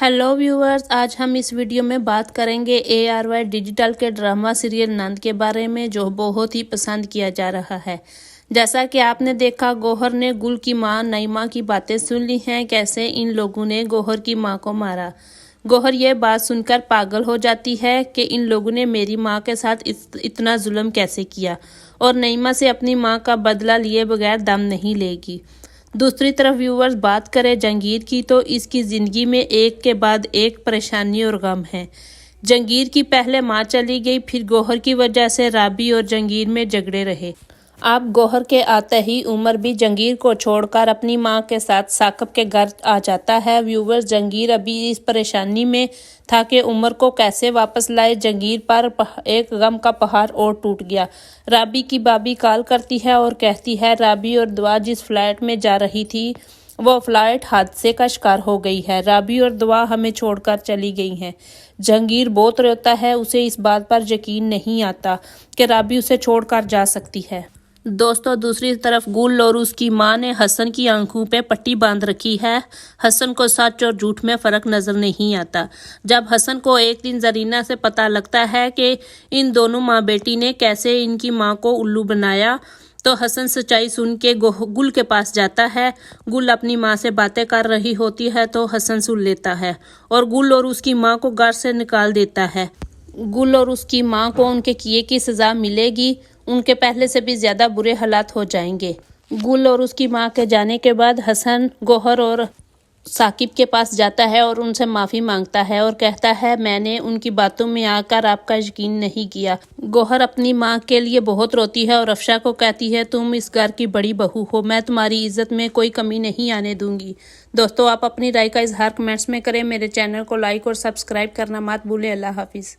Hello viewers, आज हम इस वीडियो में बात करेंगे ARY डिजिटल के ड्रामा सीरियल नंद के बारे में, जो बहुत ही पसंद किया जा रहा है। जैसा कि आपने देखा, गौहर ने गुल की मां नईमा की बातें सुन ली हैं, कैसे इन लोगों ने गौहर की मां को मारा। गौहर ये बात सुनकर पागल हो जाती है कि इन लोगों ने मेरी मां के साथ इतना जुल्म कैसे किया, और नईमा से अपनी मां का बदला लिए बगैर दम नहीं लेगी। दूसरी तरफ व्यूवर्स बात करें जंगीर की, तो इसकी ज़िंदगी में एक के बाद एक परेशानी और गम है। जंगीर की पहले मां चली गई, फिर गौहर की वजह से राबी और जंगीर में झगड़े रहे। अब गौहर के आते ही उमर भी जंगीर को छोड़कर अपनी मां के साथ साकब के घर आ जाता है। व्यूवर्स, जंगीर अभी इस परेशानी में था कि उमर को कैसे वापस लाए। जंगीर पर एक गम का पहाड़ और टूट गया। राबी की भाभी कॉल करती है और कहती है राबी और दुआ जिस फ्लाइट में जा रही थी वो फ्लाइट हादसे का शिकार हो गई है। राबी और दुआ हमें छोड़कर चली गई हैं। जंगीर बहुत रोता है, उसे इस बात पर यकीन नहीं आता कि राबी उसे छोड़कर जा सकती है। दोस्तों, दूसरी तरफ गुल और उसकी मां ने हसन की आंखों पे पट्टी बांध रखी है। हसन को सच और झूठ में फर्क नजर नहीं आता। जब हसन को एक दिन जरीना से पता लगता है कि इन दोनों माँ बेटी ने कैसे इनकी मां को उल्लू बनाया, तो हसन सच्चाई सुन के गुल के पास जाता है। गुल अपनी माँ से बातें कर रही होती है तो हसन सुन लेता है और गुल और उसकी माँ को घर से निकाल देता है। गुल और उसकी माँ को उनके किए की सजा मिलेगी, उनके पहले से भी ज्यादा बुरे हालात हो जाएंगे। गुल और उसकी माँ के जाने के बाद हसन गौहर और साकिब के पास जाता है और उनसे माफ़ी मांगता है और कहता है मैंने उनकी बातों में आकर आपका यकीन नहीं किया। गौहर अपनी माँ के लिए बहुत रोती है और अफशा को कहती है तुम इस घर की बड़ी बहू हो, मैं तुम्हारी इज्जत में कोई कमी नहीं आने दूंगी। दोस्तों, आप अपनी राय का इजहार कमेंट्स में करें। मेरे चैनल को लाइक और सब्सक्राइब करना मत भूलें। अल्लाह हाफिज़।